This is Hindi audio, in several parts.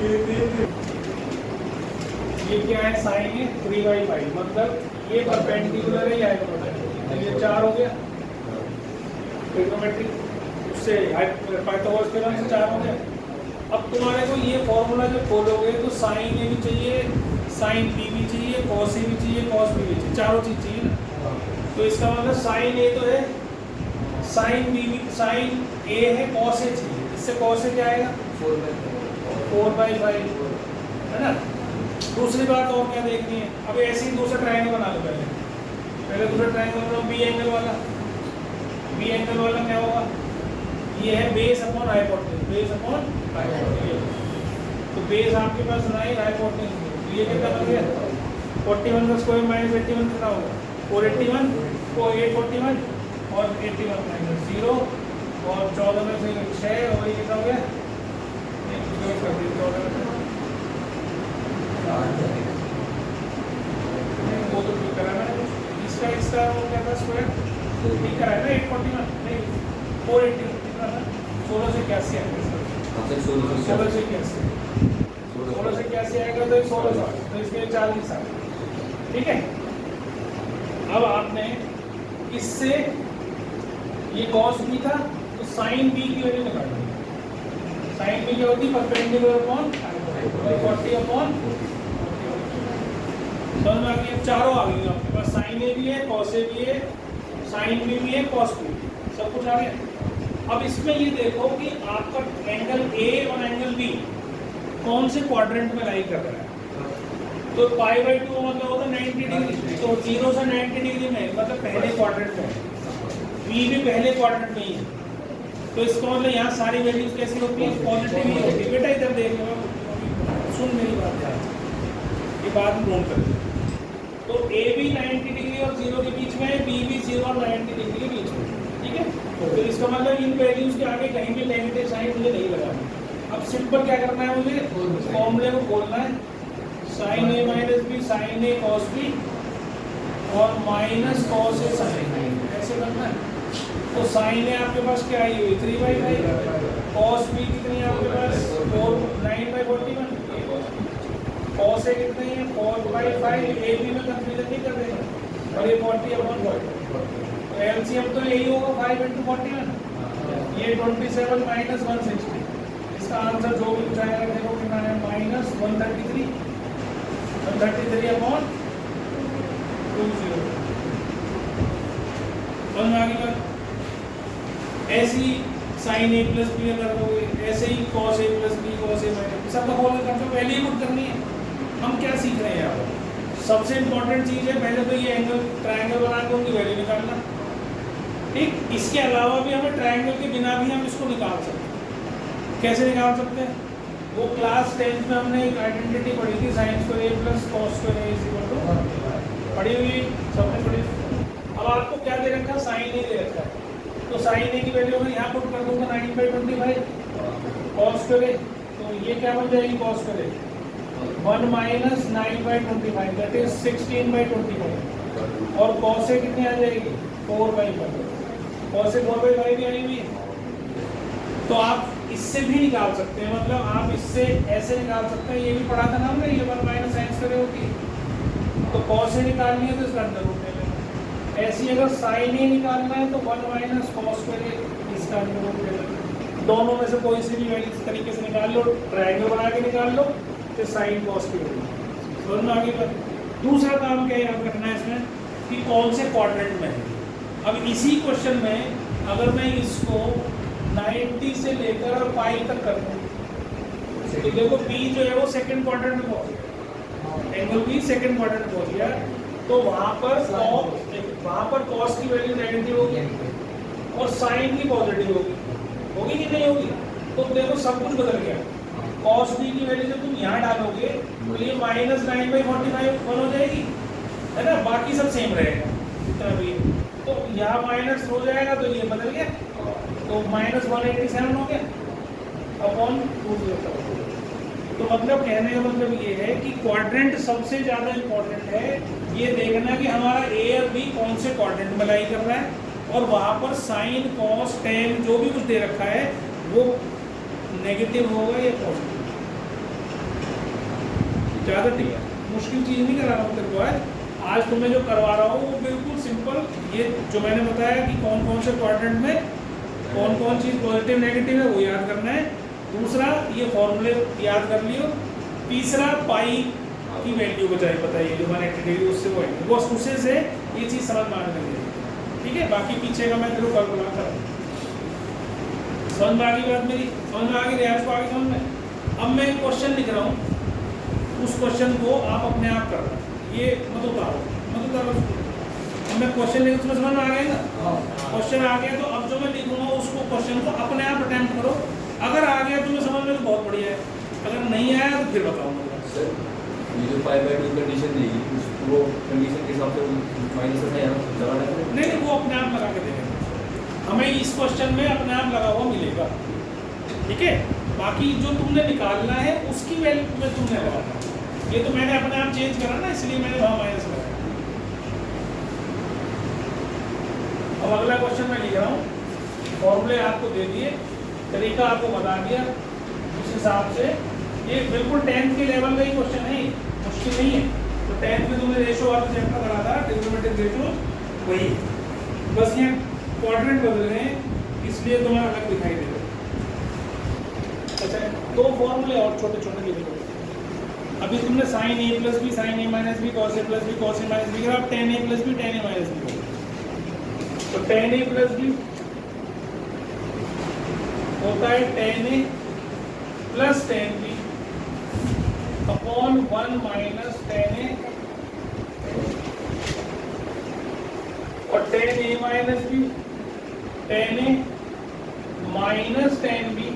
ये क्या है साइन है 3/5, मतलब ये परपेंडिकुलर है या हाइपोटेन्यूज, ये 4 हो गया ट्रिग्नोमेट्री, उससे पाइथागोरस थ्योरम से 4 हो गया। अब तुम्हारे को ये फॉर्मूला जब खोलोगे तो साइन ए भी चाहिए, साइन बी भी चाहिए, कॉस ए भी चाहिए, कॉस बी भी चाहिए, चारों चीज चाहिए ना। तो इसका मतलब साइन ए तो है, साइन बी भी, साइन ए है, कॉस ए चाहिए, इससे कॉस ए क्या आएगा 4/5 है ना। दूसरी बात और क्या देखनी है, अब ऐसे ही दूसरा ट्रायंगल बना लो, पहले दूसरा ट्रायंगल बनाओ, बी एंगल वाला। बी एंगल वाला क्या होगा, ये है base upon hypotenuse, base upon hypotenuse. तो बेस आपके पास ना ही हाइपोटेन्यूज, तो ये कितना बन गया 41 का स्क्वायर माइनस 81 कितना होगा 481 को 841 और 81 माइनस 0 और 14 में से 6 और ये कितना हो गया वो तो ठीक करा मैंने, इसका वो क्या था स्क्वायर ठीक करा है ना 841 नहीं 480 कितना था 1681 आएगा, 1681 आएगा तो 1600 तो इसके 40 आ, ठीक है। अब आपने इससे ये cos b था तो sin b की वैल्यू निकालनी है। sin b क्या होती है परपेंडिकुलर अपॉन 40 अपॉन समझ में आ गई, चारों आ गई आपके पास, sin a भी है, cos a भी है, sin b भी है, cos b भी है, सब कुछ आ गया। अब इसमें ये देखो कि आपका एंगल A और एंगल B कौन से क्वाड्रेंट में लाई कर रहा है। तो π/2 मतलब होता है 90 डिग्री, तो 0 से 90 डिग्री में मतलब पहले क्वाड्रेंट में, B भी पहले क्वाड्रेंट में ही है। तो इसका मतलब यहाँ सारी वैल्यूज कैसी होती है पॉजिटिव ही होती है। बेटा इधर देख लो, सुन मेरी बात ध्यान से, ये बात नोट कर लो। तो A भी 90 डिग्री और 0 के बीच में है, B भी 0 और 90 डिग्री के बीच में, ठीक है। तो इसका मतलब इन वैल्यूज के आगे कहीं भी नेगेटिव साइन मुझे नहीं लगाना। अब सिंपल क्या करना है, मुझे फॉर्मूले को खोलना है, sin a minus B sin a cos b और minus cos a sin a, ऐसे करना है। तो sin a आपके पास क्या आई हुई 3/5, cos b कितनी है आपके पास 9/41, cos a कितनी है 4/5, a b में कंफ्यूजन नहीं कर देना, और ये 40/40, तो एलसीएम तो यही होगा 5 × 41, ये 27 माइनस 160, इसका आंसर जो भी पूछाएगा देखो कितना है -133 अपॉन 20। समझ में आ गई बात। ऐसी sin a प्लस बी अगर होगे, ऐसे ही cos a plus B cos a minus सब का होल करके पहले ही पुट करनी है। हम क्या सीख रहे हैं यहाँ पर, सबसे इंपॉर्टेंट चीज है पहले तो ये एंगल ट्रायंगल बना के उनकी वैल्यू निकालना, ठीक। इसके अलावा भी हमें ट्रायंगल के बिना भी हम इसको निकाल सकते हैं। कैसे निकाल सकते हैं, वो क्लास 10th में हमने एक आइडेंटिटी पढ़ी थी, sin square a plus cos square a पढ़ी हुई, सबने पढ़ी। अब आपको क्या दे रखा है sin a दे रखा है, तो sin a की वैल्यू मैं यहाँ पुट कर दूंगा 9/25 cos स्क्वायर a, तो ये क्या बन जाएगी cos square a 1 minus 9/25 that is 16/25 और cos a कितनी आ जाएगी 4/5, cos a 4/5 भी आई हुई है। तो आप इससे भी निकाल सकते हैं, मतलब आप इससे ऐसे निकाल सकते हैं, ये भी पढ़ा था ना हमने, ये 1 माइनस sin स्क्वायर होती है, तो cos a निकालनी है तो इसका अंडर रूट ले लेना। ऐसी अगर sin a निकालना है तो 1 माइनस cos स्क्वायर a इसका अंडर रूट ले लेना। दोनों में से कोई सी भी वैल्यू इस तरीके से निकाल लो, ट्रायंगल बना के निकाल लो, तो sin cos की वैल्यू समझ में आ गई बात। दूसरा काम क्या याद रखना है इसमें कि कौन से क्वाड्रेंट में है। अब इसी क्वेश्चन में अगर मैं इसको 90 से लेकर और पाई तक कर दूं तो देखो B जो है वो सेकंड क्वाड्रेंट में पहुंच गया, एंगल B सेकंड क्वाड्रेंट में पहुंच गया, तो वहां पर cos की वैल्यू नेगेटिव होगी और sin की पॉजिटिव होगी कि नहीं होगी। तो देखो सब कुछ बदल गया, cos B की वैल्यू जब तुम यहाँ डालोगे तो ये -9/45 हो जाएगी, है ना, बाकी सब सेम रहेगा जितना भी, तो यहाँ माइनस हो जाएगा तो ये बदल गया, तो -187 हो गया अपॉन 207। तो मतलब कहने का मतलब ये है कि क्वाड्रेंट सबसे ज़्यादा इम्पोर्टेंट है, ये देखना कि हमारा A और B कौन से क्वाड्रेंट में लाई कर रहा है, और वहाँ पर साइन कॉस टेन जो भी कुछ दे रखा है वो नेगेटिव होगा या पॉजिटिव। ज़्यादा ठीक है, मुश्किल चीज़ नहीं करा रहा हूँ तेरे को आज तुम्हें जो करवा रहा हूँ वो बिल्कुल सिंपल, ये जो मैंने बताया कि कौन कौन से क्वाड्रेंट में कौन कौन चीज़ पॉजिटिव नेगेटिव है वो याद करना है। दूसरा ये फॉर्मूले याद कर लियो। तीसरा पाई की वैल्यू बचाई बताइए जो 180 डिग्री उससे वो है, बस उससे से ये चीज़ समझ में आने लगी। ठीक है, बाकी पीछे का मैं तेरे को कैलकुलेट कर रहा हूँ। समझ में आ गई बात मेरी? समझ में आ गई? रियाज को आगे समझ में? अब मैं एक क्वेश्चन लिख रहा हूँ, उस क्वेश्चन को आप अपने आप करना, ये मत उतारो अब मैं क्वेश्चन लिख, तुम्हें समझ में आ गया ना? क्वेश्चन आ गया तो अब जो मैं लिखूंगा उसको क्वेश्चन को अपने आप अटेम्प्ट करो। अगर आ गया तुम्हें समझ में तो बहुत बढ़िया है, अगर नहीं आया तो फिर बताऊंगा। सर ये जो 5/2 कंडीशन देगी वो कंडीशन के हिसाब से माइनस है या नहीं, वो अपने आप लगा के देंगे, हमें इस क्वेश्चन में अपने आप लगा हुआ मिलेगा। ठीक है, बाकी जो तुमने निकालना है उसकी वैल्यू में तुमने लगाना, ये तो मैंने अपने आप चेंज करा ना, इसलिए मैंने वहाँ माइनस लगाया। अब अगला क्वेश्चन मैं लिख रहा हूँ, फॉर्मूले आपको दे दिए, तरीका आपको बता दिया, उस हिसाब से ये बिल्कुल 10th के लेवल का ही क्वेश्चन है, मुश्किल नहीं है। तो 10th में तुमने रेशो वाला चैप्टर करा था, ट्रिग्नोमेट्रिक रेशो, वही बस ये क्वाड्रेंट बदल रहे हैं इसलिए तुम्हें अलग दिखाई दे रहा है। अच्छा, दो फॉर्मूले और छोटे छोटे लिख लो। अभी तुमने sine A plus B, sine A minus B, cos A plus B, cos A minus B, अब tan A plus B, tan A minus B. तो टेन ए प्लस बी होता है tan A plus tan B upon 1 minus tan A, और tan A minus B tan A minus tan B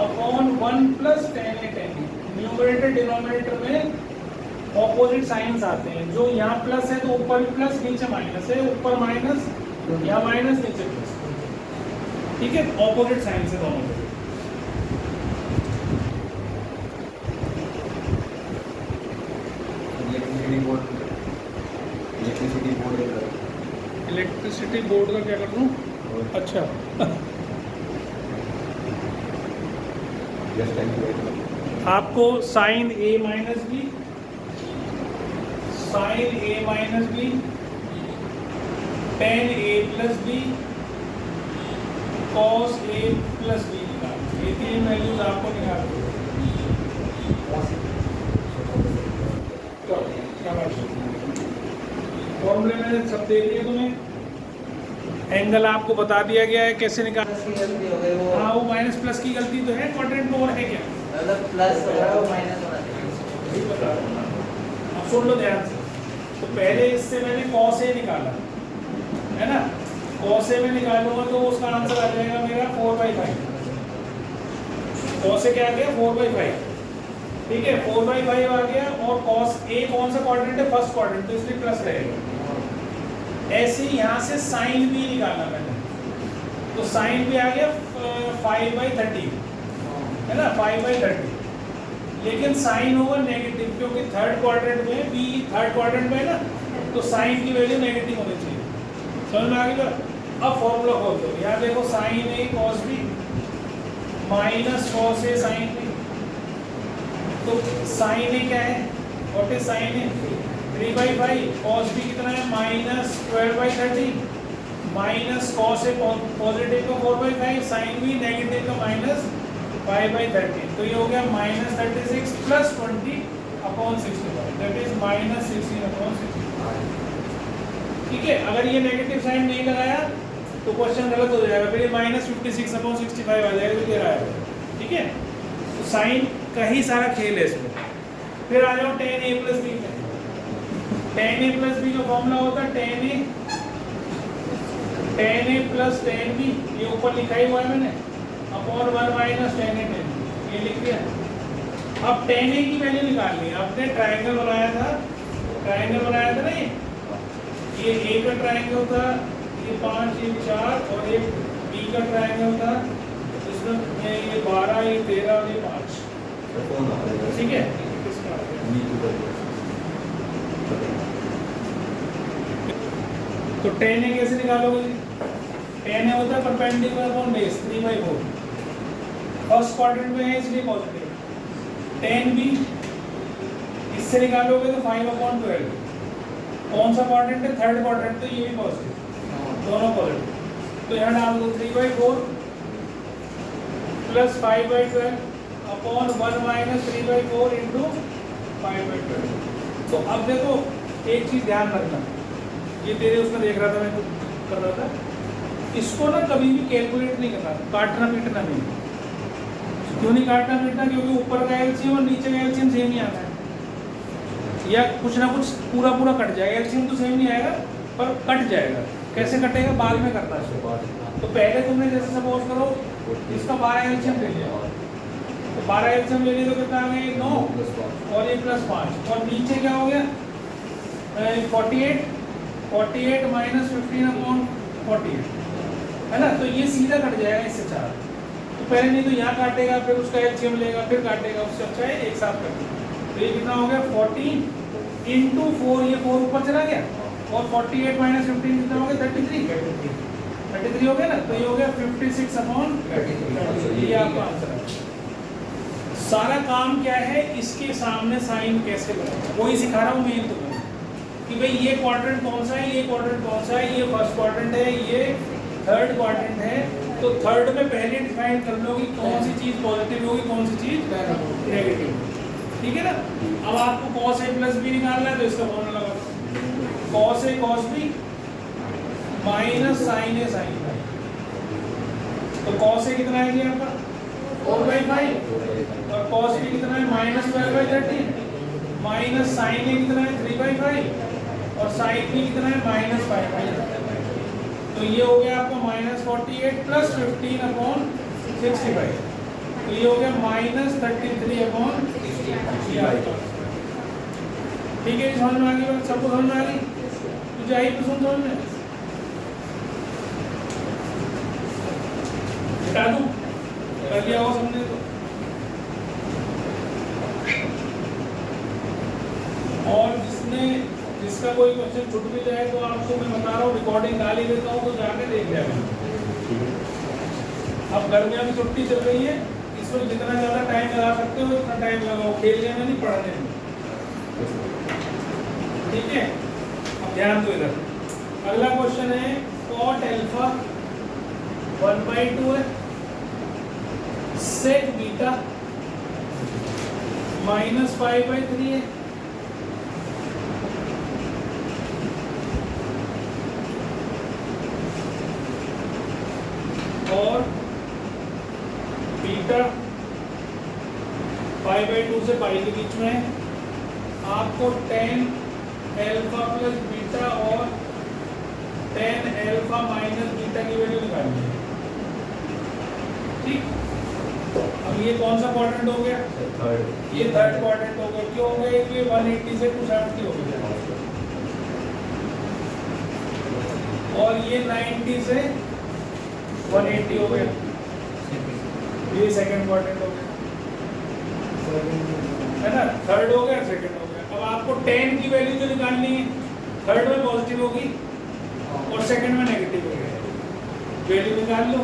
upon 1 plus tan A tan B. Numerator denominator में ऑपोजिट साइंस आते हैं, जो यहाँ प्लस है तो ऊपर प्लस नीचे माइनस है, ऊपर माइनस यहाँ माइनस नीचे प्लस। ठीक है, ऑपोजिट साइंस है दोनों में। इलेक्ट्रिसिटी बोर्ड का क्या कर दूँ? अच्छा आपको sign A minus B, sine A minus B, tan A plus B, cos A plus B निकाल, ये तीन वैल्यूज आपको निकाल दो। फॉर्मूले मैंने सब दे दिए तुम्हें, एंगल आपको बता दिया गया है कैसे निकाल। हाँ, वो माइनस प्लस की गलती तो है, क्वाड्रेंट में और है क्या? प्लस हो रहा है वो माइनस होना चाहिए। अब सुन लो ध्यान से, तो पहले इससे मैंने कॉस ए निकाला है ना, कॉस ए में निकालूंगा तो उसका आंसर आ जाएगा मेरा 4/5। कॉस ए क्या आ गया? 4/5। ठीक है, 4/5 आ गया, और कॉस ए कौन सा क्वाड्रेंट है? फर्स्ट क्वाड्रेंट, तो इसलिए प्लस रहेगा। ऐसे ही यहाँ से साइन भी निकालना मैंने, तो साइन भी आ गया 5/30 है ना, 5/30, लेकिन साइन होगा नेगेटिव, क्योंकि थर्ड क्वाड्रेंट में बी थर्ड क्वाड्रेंट में है ना, तो साइन की वैल्यू नेगेटिव होनी चाहिए। समझ में आ गई? अब फॉर्मूला खोल दो, यहाँ देखो sine A cos B minus cos A sine B, तो साइन ए क्या है? What is sine A? 3/5, cos B कितना है? Minus 12/30, minus cos A positive का 4/5, साइन बी नेगेटिव का माइनस 5/30, तो ये हो गया minus 36 plus 20/65, that is minus 16/65। ठीक है, अगर ये नेगेटिव साइन नहीं लगाया तो क्वेश्चन गलत हो जाएगा, फिर ये माइनस 56/65 आ जाएगा जो दे रहा है। ठीक है, तो साइन का ही सारा खेल है इसमें। फिर आ जाओ टेन ए प्लस बी में, टेन ए प्लस बी का फॉर्मूला होता है tan A plus tan B, ये ऊपर लिखा ही हुआ है मैंने, upon 1 minus tan A ten, ये लिख दिया। अब टेन ए की वैल्यू निकालनी है, आपने ट्रायंगल बनाया था ना, ये ए का ट्रायंगल था, ये 5 ये 4, और ये बी का ट्रायंगल था, इसमें ये 12 ये 13 और ये 5। ठीक है, तो टेन ए कैसे निकालोगे? टेन ए होता है perpendicular upon base 3/4, first quadrant में है इसलिए पॉजिटिव। टेन बी इससे निकालोगे तो 5/12। कौन सा क्वाड्रेंट है? थर्ड क्वाड्रेंट, तो ये भी पॉजिटिव, दोनों पॉजिटिव। तो यहाँ डाल दो 3/4 प्लस 5/12 अपॉन 1 माइनस 3/4 इंटू 5/12। तो अब देखो एक चीज ध्यान रखना, ये तेरे उसमें देख रहा था मैं, तो कर रहा था, इसको ना कभी भी कैलकुलेट नहीं करना, काटना पीटना नहीं। क्यों नहीं काटना पीटना? क्योंकि ऊपर का एलसीएम और नीचे का एलसीएम सेम ही आता है, या कुछ ना कुछ पूरा पूरा कट जाएगा। एलसीएम तो सेम नहीं आएगा पर कट जाएगा। कैसे कटेगा? बाद में करना है। तो पहले तुमने जैसे सपोज करो इसका 12 एलसीएम ले लिया, तो 12 एलसीएम ले लिया तो कितना आ गया? 9 और ये +5, और नीचे क्या हो गया? 48 माइनस 15/48 है ना। तो ये सीधा कट जाएगा इससे 4। तो पहले नहीं तो यहाँ काटेगा, फिर उसका एलसीएम लेगा, फिर काटेगा, उससे अच्छा है एक साथ कर दो। तो ये कितना हो गया? 14 इंटू 4, ये 4 ऊपर चला गया, और 48 माइनस 15 कितना हो गया? 33 हो गया ना। तो ये हो गया 56/33। ये आपका आंसर है। सारा काम क्या है, इसके सामने साइन कैसे लगाना, वही सिखा रहा हूँ मेन तो कि भाई ये क्वाड्रेंट कौन सा है, ये क्वाड्रेंट कौन सा है, ये फर्स्ट क्वाड्रेंट है, ये थर्ड क्वाड्रेंट है। तो थर्ड में पहले डिफाइन कर लो कि कौन सी चीज पॉजिटिव होगी, कौन सी चीज नेगेटिव। ठीक है ना। अब आपको cos a प्लस बी निकालना है, तो इसका फॉर्मूला लगा दो, cos a cos b minus sin a sin b। तो cos a कितना है जी आपका? 4/5, और cos b कितना है? -12/13, माइनस sin a कितना है? 3/5, और sin b कितना है? -5/13। तो ये हो गया आपका -48 प्लस 15/65। तो ये हो गया -33/65। ठीक है, समझ में आ गई? सबको समझ में आ गई? तुझे आई तो समझ में? हटा दूं? कर लिया हो समझे तो। और जिसका कोई क्वेश्चन छूट भी जाए तो आपको मैं बता रहा हूँ, रिकॉर्डिंग डाल ही देता हूँ, तो जाके देख लिया। अब गर्मियों की छुट्टी चल रही है, इसमें जितना ज़्यादा टाइम लगा सकते हो उतना टाइम लगाओ, खेलने में नहीं, पढ़ने में। ठीक है, अब ध्यान दो इधर। अगला क्वेश्चन है cot अल्फा 1/2 है, sec बीटा -5/3 है, और बीटा 5/2 से पाई के बीच में है। आपको tan अल्फा प्लस बीटा और tan अल्फा माइनस बीटा की वैल्यू निकालनी है। ठीक, अब ये कौन सा क्वाड्रेंट हो गया? ये थर्ड क्वाड्रेंट हो गया। क्यों हो गया? ये 180 से 270 हो गया, और ये 90 से 180 हो गया। ये सेकंड क्वाड्रेंट हो गया, है ना। थर्ड हो गया, सेकंड हो गया। अब आपको tan की वैल्यू जो निकालनी है, थर्ड में पॉजिटिव होगी और सेकंड में नेगेटिव होगी। वैल्यू निकाल लो,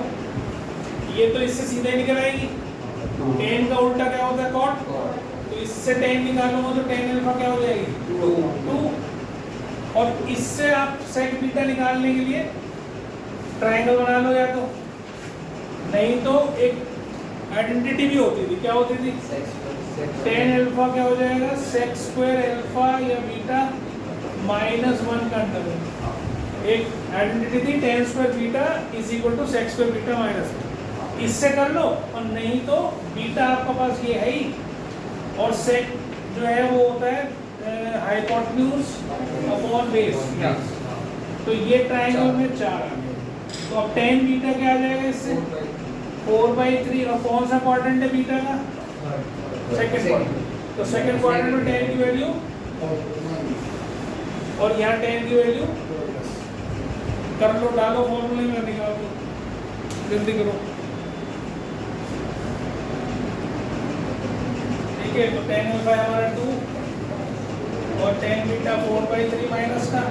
ये तो इससे सीधा ही निकल आएगी। tan का उल्टा क्या होता है? cot। तो इससे tan निकालूंगा तो tan अल्फा क्या हो जाएगी? 2। और इससे आप sec बीटा निकालने के लिए ट्रायंगल बना लो, या तो नहीं तो एक आइडेंटिटी भी होती थी। क्या होती थी? tan अल्फा क्या हो जाएगा? sec स्क्वायर अल्फा या बीटा -1 का अंतर। एक आइडेंटिटी थी tan square beta is equal to sec square beta -1। इससे कर लो, और नहीं तो बीटा आपके पास ये है ही, और sec जो है वो होता है हाइपोटेन्यूज अपॉन बेस। तो ये ट्रायंगल में 4 आ गए। तो अब tan बीटा क्या आ जाएगा इससे? 4/3। और कौन सा क्वाड्रेंट है बीटा का? Second quadrant. तो सेकंड क्वाड्रेंट में tan की वैल्यू, और यहाँ tan की वैल्यू कर लो, डालो फॉर्मूले में, निकाल दो, जल्दी करो। ठीक है, तो tan अल्फा हमारा 2 और tan बीटा 4/3 माइनस का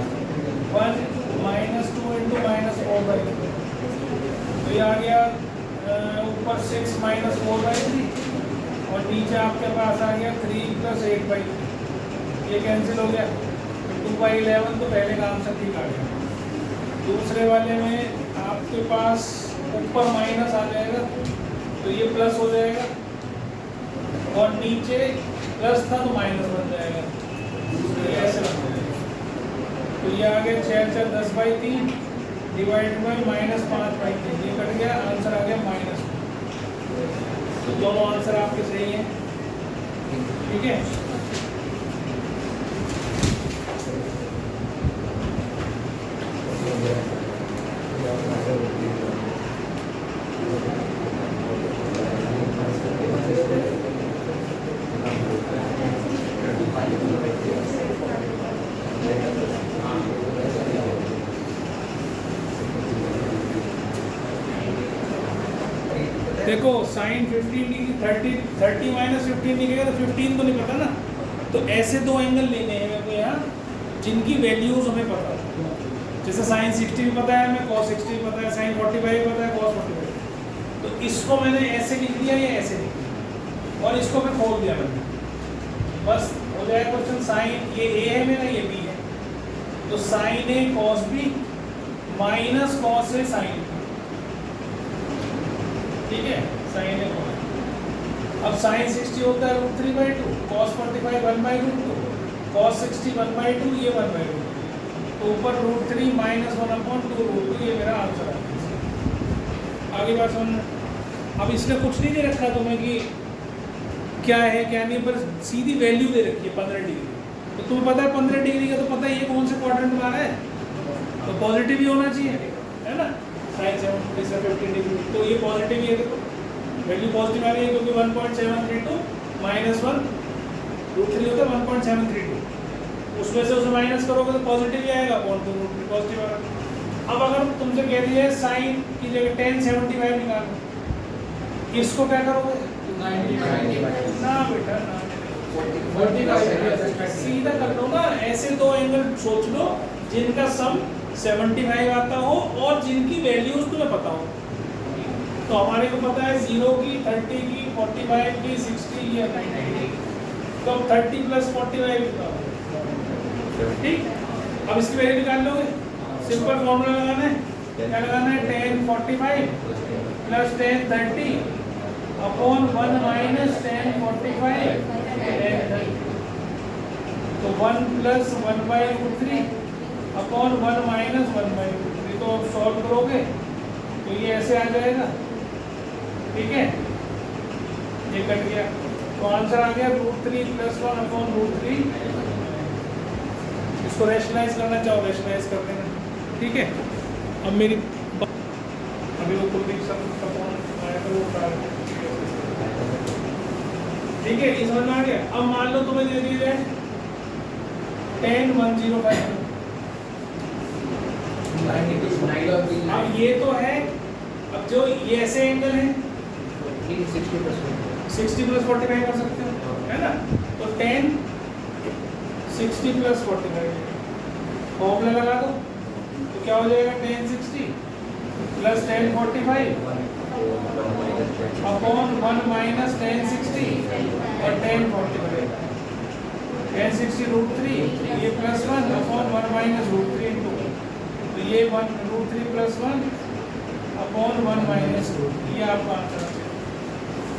1 -2 इंटू -4/3। तो ये आ गया ऊपर 6 -4/3, और नीचे आपके पास आ गया 3 + 8/3। ये कैंसिल हो गया, 2/11 तो पहले का आंसर ठीक आ गया। दूसरे वाले में आपके पास ऊपर माइनस आ जाएगा तो ये प्लस हो जाएगा, और नीचे प्लस था तो माइनस बन जाएगा, तो ये ऐसे बन जाएगा। तो ये आ गया 6 × 10/3 डिवाइड बाई -5/3, ये कट गया, आंसर आ गया -2। तो दोनों आंसर आपके सही हैं, ठीक है। देखो साइन 15 डिग्री 30 माइनस 15 डिग्री तो 15 तो नहीं पता ना, तो ऐसे दो एंगल लेने हैं मेरे को यहाँ जिनकी वैल्यूज हमें पता है। जैसे साइन 60 भी पता है हमें, cos 60 भी पता है, साइन 45 भी पता है, cos 45। तो इसको मैंने ऐसे लिख दिया या ऐसे लिख दिया और इसको मैं खोल दिया मैंने, बस हो जाएगा क्वेश्चन। साइन ये ए है मेरा, ये बी है, तो साइन ए cos बी माइनस cos ए साइन, ठीक है, साइन ए कॉस। अब साइन 60 होता है √3/2, cos 45 1/√2, cos 60 1/2, ये 1/2, तो ऊपर √3 - 1/2√2, ये मेरा आंसर है। आगे बात समझ। अब इसने कुछ नहीं दे रखा तुम्हें कि क्या है क्या नहीं, पर सीधी वैल्यू दे रखी है 15 डिग्री। तो तुम्हें पता है 15 डिग्री का, तो पता है ये कौन से क्वाड्रेंट में आ रहा है, तो पॉजिटिव ही होना चाहिए, है ना। साइन 15 डिग्री, तो ये पॉजिटिव ही है, देखो वैल्यू पॉजिटिव आ रही है क्योंकि 1.732 - 1/√3 होता है 1.732, उसमें से उसे माइनस करोगे तो पॉजिटिव ही आएगा, √3 पॉजिटिव आएगा। अब अगर तुमसे कह दिया है साइन की जगह tan 75 निकालो, इसको क्या करोगे, 90 ना बेटा ना, सीधा कर लो ना। ऐसे दो एंगल सोच लो जिनका सम 75 आता हो और जिनकी वैल्यूज तुम्हें पता हो। तो हमारे को पता है 0 की, 30 की, 45 की, 60 की, 90 की, तो अब 30 + 45 निकालो, ठीक। अब इसकी वैल्यू निकाल लोगे, सिंपल फॉर्मूला लगाना है, क्या लगाना है, tan 45 + tan 30 upon 1 - tan 45 tan 30, तो 1 + 1/√3 अपॉन 1 - 1/√3, तो अब सॉल्व करोगे तो ये ऐसे आ जाएगा, ठीक है, ये कट गया, तो आंसर आ गया √3 + 1/√3। इसको रेशनलाइज करना चाहो रेशनलाइज कर देना, ठीक है। अब मेरी अभी वो कुलदीप सर का फोन आया था, वो ठीक है, इस समझ में आ गया। अब मान लो तुम्हें दे दिए जाए tan 105, अब ये तो है, अब जो ये ऐसे एंगल है 60 + 45 कर सकते हो, है ना। तो tan 60 + 45 फॉर्मूला लगा दो, तो क्या हो जाएगा, tan 60 + tan 45 अपॉन 1 - tan 60 और tan 45, tan 60 √3, ये +1 अपॉन 1 - √3 2, तो ये 1√3 + 1 अपॉन 1 - √3, ये आपका आंसर है।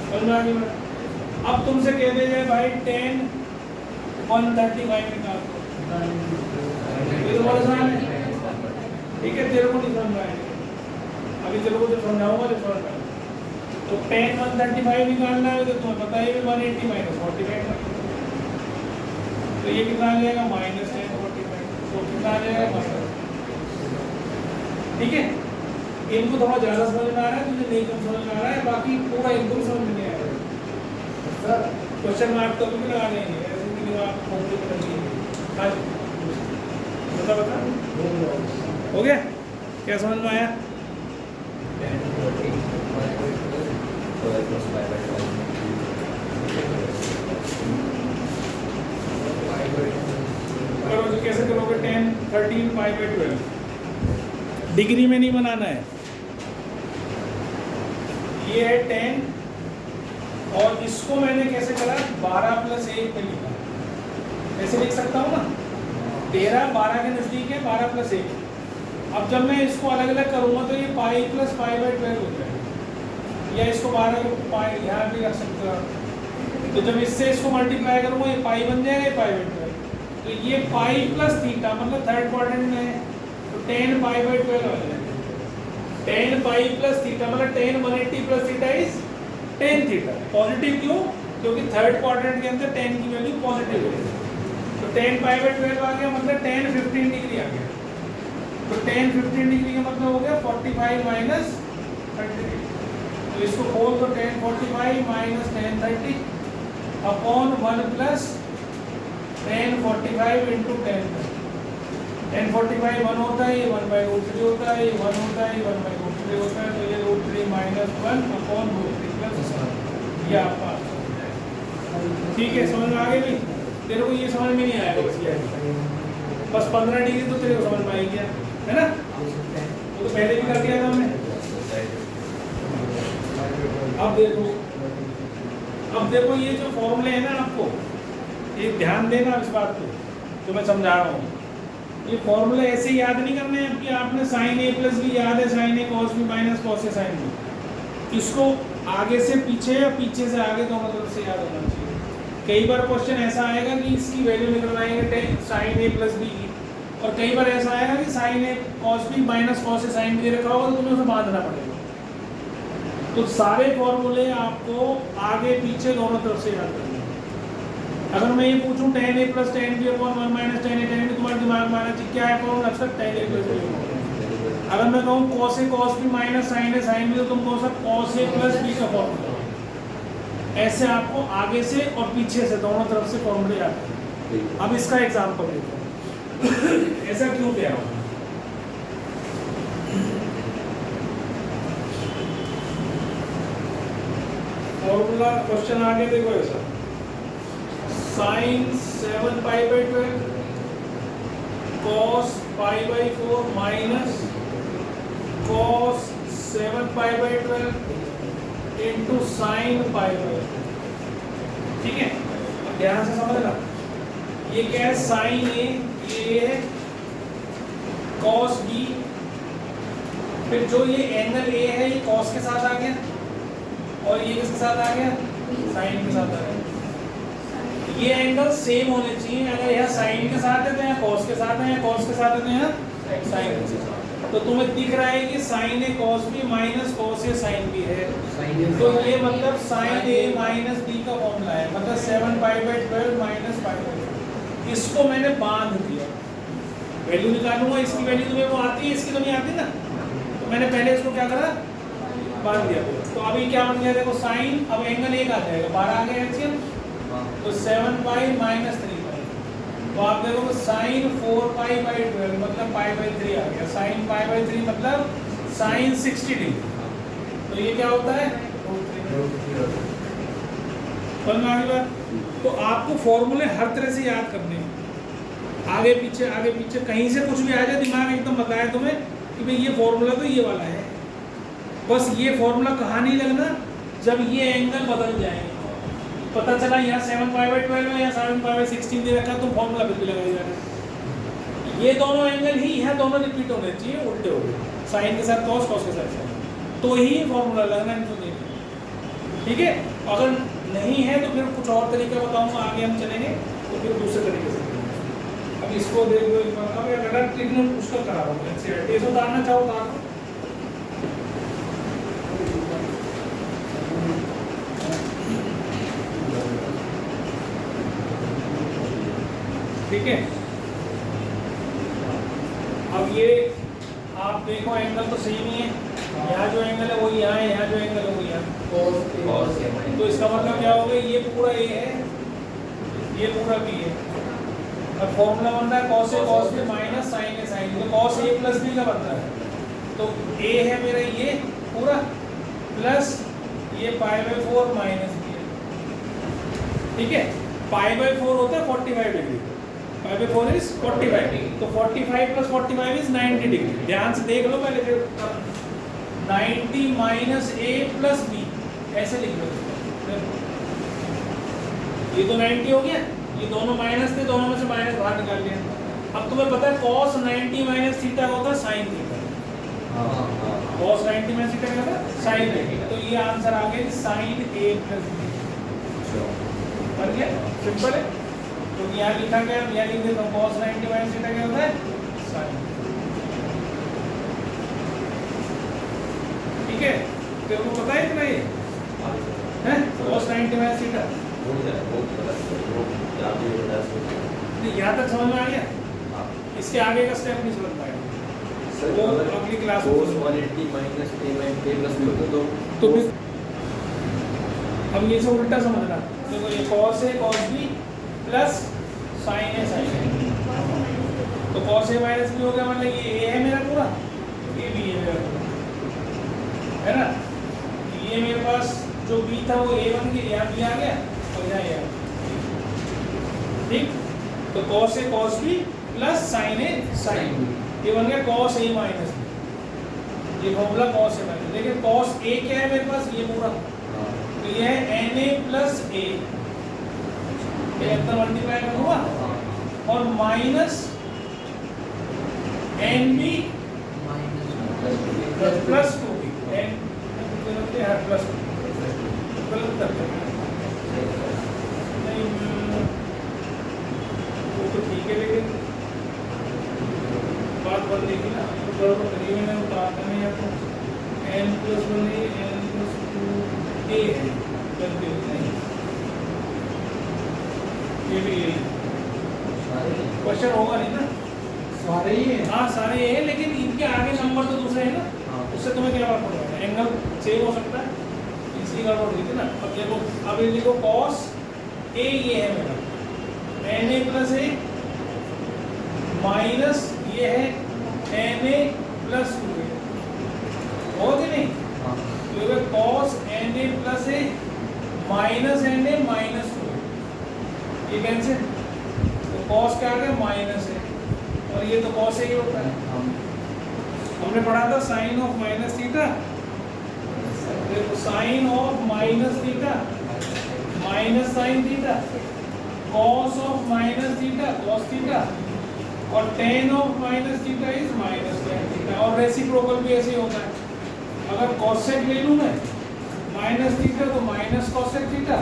समझ में आ गया। अब तुमसे कह दे जाए भाई tan 135 निकाल दो, ये तो बहुत आसान है, ठीक है, तेरे को नहीं समझ में आएगा, अभी तेरे को जो समझाऊंगा तो समझ में। तो tan 135 निकालना है तो तुम्हें पता है 180 - 45, तो ये कितना आ जाएगा, -tan 45, तो कितना आ जाएगा, ठीक है। इनको थोड़ा ज़्यादा समझ में आ रहा है, तुझे नहीं कम समझ में आ रहा है, बाकी पूरा इनको समझ में नहीं आ रहा है। क्वेश्चन मार्क तो भी लगा लेंगे, ऐसे भी आप होमवर्क कर लीजिए। हाँ जी, बता हो गया, क्या समझ में आया। करो, कैसे करोगे, 10 13 π/12 डिग्री में नहीं बनाना है, ये है 10 और इसको मैंने कैसे करा, 12 + 1 पे लिखा, ऐसे लिख सकता हूँ ना, 13 12 के नज़दीक है, 12 + 1। अब जब मैं इसको अलग अलग करूँगा तो ये पाई + π/12 हो जाएगा, या इसको 12 को पाई यहाँ भी रख सकते हो। तो जब इससे इसको मल्टीप्लाई करूँगा ये पाई बन जाएगा, ये π/12। तो ये पाई + थीटा मतलब थर्ड क्वाड्रेंट में है, तो tan π/12 हो जाएगा। tan पाई + थीटा मतलब tan 180 + theta is tan theta. Positive क्यों? क्योंकि थर्ड क्वाड्रेंट के अंदर tan की वैल्यू पॉजिटिव है। तो tan π/12 आ गया मतलब tan 15 डिग्री आ गया। तो tan 15 डिग्री का मतलब हो गया 45 - 30 डिग्री। तो इसको खोल तो tan 45 - tan 30 upon 1 + tan 45 × tan 30। tan 45 1 होता है, ये 1/√3 होता है, ये 1 होता है, ये 1/√3 होता है, तो ये √3 - 1 अपॉन √3 + 1। ये आपका ठीक है, समझ में आ गया नहीं? तेरे को ये समझ में नहीं आएगा बस 15 डिग्री तो तेरे को समझ में आई गया है ना? वो तो पहले भी कर दिया था हमने। अब देखो ये जो फॉर्मूले हैं ना, आपको ये ध्यान देना इस बात पे जो मैं समझा रहा हूँ। ये फॉर्मूले ऐसे याद नहीं करने हैं कि आपने sin a + b याद है, sin a cos b - cos a sin b। इसको आगे से पीछे या पीछे से आगे दोनों तरफ से याद होना चाहिए। कई बार क्वेश्चन ऐसा आएगा कि इसकी वैल्यू निकलवाएंगे sin a + b की, और कई बार ऐसा आएगा कि sin a cos b - cos a sin b रखा होगा, तो तुम्हें उसे बांधना पड़ेगा। तो सारे फॉर्मूले आपको आगे पीछे दोनों तरफ से याद करना है। अगर मैं ये पूछूं tan a + tan b / 1 - tan a tan b, तुम्हारे दिमाग में आना चाहिए क्या है फॉर्मूला? अक्सर tan a + b। अगर मैं कहूँ cos a cos b - sin a sin b, तो तुम कौन सा cos a + b का फॉर्मूला। ऐसे आपको आगे से और पीछे से दोनों तरफ से फॉर्मूले याद करना। अब इसका एग्जांपल देखो। ऐसा क्यों कह रहा हूँ? फॉर्मूला क्वेश्चन आगे देखो ऐसा, sin 7 π/12 cos π/4 minus cos 7 π/12 into sin π/12। ठीक है, अब ध्यान से समझना। ये क्या है? sin a, ये है cos b, फिर जो ये एंगल a है ये cos के साथ आ गया, और ये किसके साथ आ गया? sin के साथ आ गया। ये एंगल सेम होने चाहिए। अगर यहाँ sin के साथ है तो यहाँ cos के साथ है, यहाँ cos के साथ है तो यहाँ sin के साथ। तो तुम्हें दिख रहा है कि sin a cos b - cos a sin b है, तो ये मतलब sin a - b का फॉर्मूला है, मतलब 7 π/12 - π/4। इसको मैंने बांध दिया। वैल्यू निकालूंगा, इसकी वैल्यू तुम्हें वो आती है, इसकी तो नहीं आती ना, तो मैंने पहले इसको क्या करा? बांध दिया। तो अभी क्या बन गया देखो, sin, अब एंगल एक आ जाएगा, 12 आ गया एलसीएम, तो 7π - 3π। तो आप देखो sin 4π/12 मतलब π/3 आ गया, sin π/3 मतलब sin 60 डिग्री। तो ये क्या होता है? समझ में आ गई बात? तो आपको फॉर्मूले हर तरह से याद करने हैं, आगे पीछे कहीं से कुछ भी आ जाए, दिमाग एकदम बताए तुम्हें कि भाई ये फॉर्मूला तो ये वाला है। बस ये फॉर्मूला कहाँ नहीं लगना? जब ये एंगल बदल जाएंगे। पता चला यहाँ 7 π/12 है, यहाँ 7 π/16 दे रखा, तो फॉर्मूला फिर भी लगाई जा रहा है। ये दोनों एंगल ही यहाँ दोनों रिपीट होने चाहिए, उल्टे हो गए, साइन के साथ cos, cos के साथ sin, तो ही फॉर्मूला लगना है। तो ठीक है, अगर नहीं है तो फिर कुछ और तरीका बताऊंगा, आगे हम चलेंगे तो फिर दूसरे तरीके से। अब इसको देख लो एक बार। अब अगर ट्रिग्नोमेट्री उसका करा रहा हूँ, इसको उतारना चाहो उतार दो। ठीक है, अब ये आप देखो एंगल तो सेम ही है, यहाँ जो एंगल है वो यहाँ है, यहाँ जो एंगल है वो यहाँ। तो इसका मतलब क्या होगा? ये पूरा A है, ये पूरा B है। अब फॉर्मूला बन रहा है cos A cos B - sin A sin B, तो cos A + B का बन रहा है। तो A है मेरा ये पूरा, प्लस ये π/4 - B है। ठीक है, π/4 होता है 45 डिग्री, π/4 इज 45 डिग्री, तो 45 + 45 इज 90 डिग्री। ध्यान से देख लो पहले, फिर 90 - A + B ऐसे लिख लो। ये तो 90 हो गया, ये दोनों माइनस थे, दोनों में से माइनस बाहर निकाल लिया। अब तुम्हें पता है cos 90 माइनस थीटा होता है sin theta. cos 90 minus theta क्या होता है? sin theta. तो ये आंसर आ गया sin a प्लस b। बन गया, सिंपल है। तो यहाँ लिखा गया, यहाँ लिख देता हूँ cos 90 माइनस थीटा क्या होता है? sin। ठीक है, तेरे को पता है इतना ये है cos 90 माइनस थीटा? नहीं, यहाँ तक समझ में आ गया? इसके आगे का स्टेप नहीं समझ पाएगा। वो अगली क्लास में cos 180 minus a plus b होता तो फिर अब ये से उल्टा समझना। देखो ये cos a cos b plus sin a sin a। तो cos a माइनस b हो गया, मतलब ये a है मेरा पूरा, ये b है मेरा पूरा, है ना? ये मेरे पास जो b था वो a बन गया, यहाँ b आ गया और यहाँ a आ गया। ठीक, तो cos a cos b plus sin a sin b, ये बन गया cos a माइनस b। ये फॉर्मूला cos a माइनस, देखिए cos a क्या है मेरे पास, ये पूरा, तो ये है na प्लस a, ये इतना मल्टीप्लाई करूँगा और minus nb plus 2b, plus गलत कर दिया नहीं, वो तो ठीक है लेकिन बात बन देखी ना, तो बराबर करिए मैंने उतारना नहीं है तो n plus 1 n plus 2 a है, गलती होती है ये भी यही क्वेश्चन होगा नहीं ना, सारे ही हैं। हाँ सारे ये हैं, लेकिन इनके आगे नंबर तो दूसरे हैं ना, उससे तुम्हें क्या फर्क पड़ेगा? एंगल सेम हो सकता है, इसकी गड़बड़ हुई थी ना। अब देखो, अब ये देखो cos a ये है मेरा na प्लस a माइनस ये है na प्लस 2a, हो कि नहीं? तो ये cos na plus a minus na minus 2a, ये कैंसिल, तो cos क्या आ गया? माइनस है, और ये तो cos a ही होता है। हमने पढ़ा था साइन ऑफ माइनस थीटा, देखो sine of minus theta minus sine theta, cos of minus theta cos theta, और tan of minus theta is minus tan theta. और रेसिप्रोकल भी ऐसे ही होता है, अगर कॉसेक ले लूँ मैं माइनस थीटा तो माइनस कॉसेक थीटा,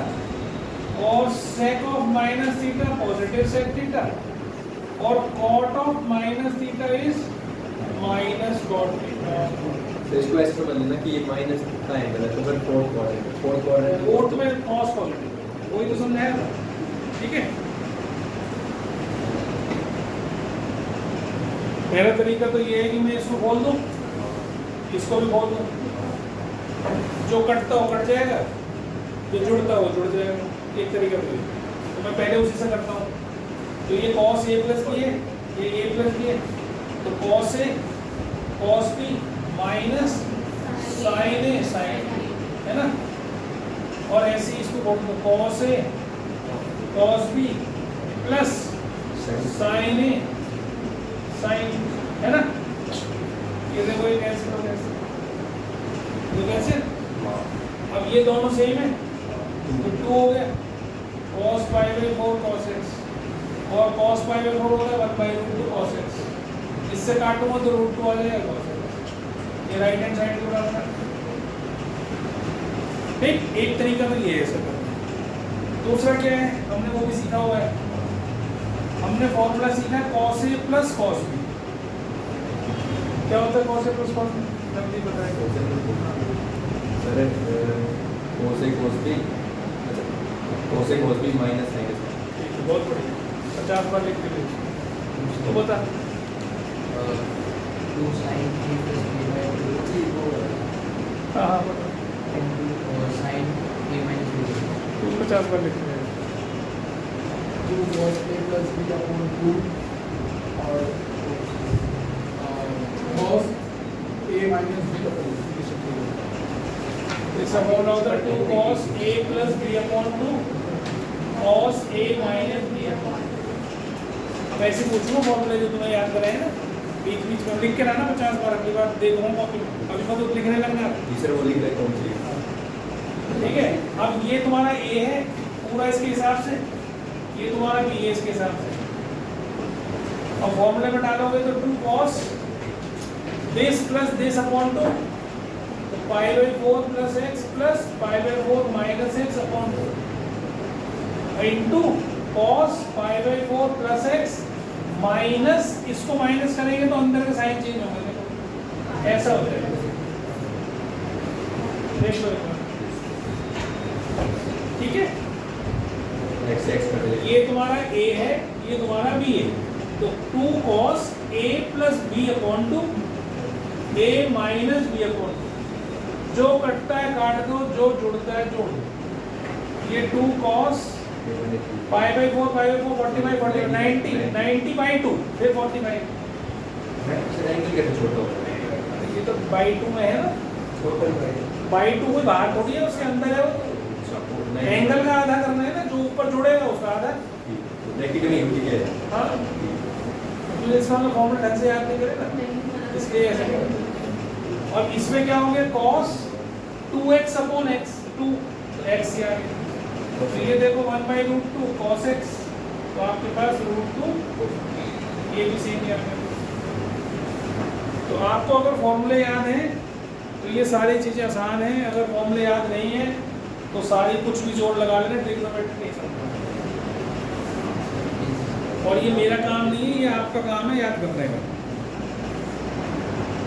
और sec of minus theta positive sec theta, और cot of minus theta is minus cot theta. तो इसको ऐसे समझ लेना कि ये माइनस का एंगल है, तो फिर फोर्थ क्वाड्रेंट फोर्थ में कॉस पॉजिटिव, वही तो समझाया था। ठीक है, पहला तरीका तो ये है कि मैं इसको खोल दूं, इसको भी खोल दूं, जो कटता हो कट जाएगा, जो जुड़ता हो जुड़ जाएगा। एक तरीका तो ये, तो मैं पहले उसी से करता हूँ। तो ये cos a प्लस b है, ये a प्लस b है, तो cos a cos b minus sin a sin b, है ना? और ऐसे ही इसको बोल दो cos a cos b plus sin a sin, है ना? ये देखो ये कैसे हो गया, ये कैसे? अब ये दोनों सेम है तो 2 हो गया, cos pi by 4 cos x, और cos pi by 4 होगा 1/√2 cos x, इससे काटूंगा तो √2 आ जाएगा cos x, ये राइट हैंड साइड को रखना। ठीक, एक तरीका तो ये है ऐसा करना। दूसरा क्या है, हमने वो भी सीखा हुआ है, हमने फॉर्मूला सीखा है cos a plus cos b। क्या होता है cos a plus cos b? जल्दी बताएं। Sir cos a cos b, अच्छा cos a cos b minus sin a sin b। ठीक है, बहुत बढ़िया, 50 बार लिख के ले। तो बता 2 sin a plus b by 2 वो हाँ हाँ बता, sin a minus b 50 बार लिख के ले। 2 cos a plus b upon 2 और cos a minus b upon 2। इसका फॉर्मूला होता है 2 cos a plus b upon 2 cos a minus b upon 2। अब ऐसे पूछूँ फॉर्मूले जो तुम्हें याद कराए ना, बीच बीच में लिख के रहना 50 बार, अगली बार देखूँ कॉपी, अभी मैं तो लिखने लगना। तीसरे वो लिख रहे कौन सी? ठीक है, अब ये तुम्हारा a है पूरा इसके हिसाब से, ये तुम्हारा बी है इसके हिसाब से। और फॉर्मूले में डालोगे तो 2 cos this plus this upon 2, तो pi by 4 plus x plus pi by 4 minus x upon 2 into cos pi by 4 plus x minus, इसको माइनस करेंगे तो अंदर का साइन चेंज होगा, देखो ऐसा हो जाएगा। देख लो एक बार, ठीक है। एक्स एक्स कर दे। ये तुम्हारा a है, ये तुम्हारा b है, तो 2 cos a plus B upon 2 a minus B upon 2, जो कटता है काट दो, जो जुड़ता है जोड़ दो। ये 2 cos पाई बाई 4 45 40 90 बाई 2 फिर 45। एंगल कैसे छोटा होगा? ये तो बाई 2 में है ना, टोटल बाई बाई 2 कोई बाहर थोड़ी है, उसके अंदर है वो। एंगल का आधा करना है ना, जो ऊपर जुड़ेगा उसका आधा। देखिए नहीं होती है। हाँ, तो इसका मतलब फॉर्मूला ढंग से याद नहीं करेगा, इसलिए ऐसे करेंगे। और इसमें क्या होंगे, cos 2x अपॉन x, 2 तो x ही आ गया। तो ये देखो 1/√2 cos x, तो आपके पास √2, ये भी सेम ही आ गया। तो आपको अगर फॉर्मूले याद हैं तो ये सारी चीज़ें आसान हैं, अगर फॉर्मूले याद नहीं है तो सारी कुछ भी जोड़ लगा लेना, ट्रिग्नोमेट्री नहीं समझना। और ये मेरा काम नहीं है, ये आपका काम है याद करने का।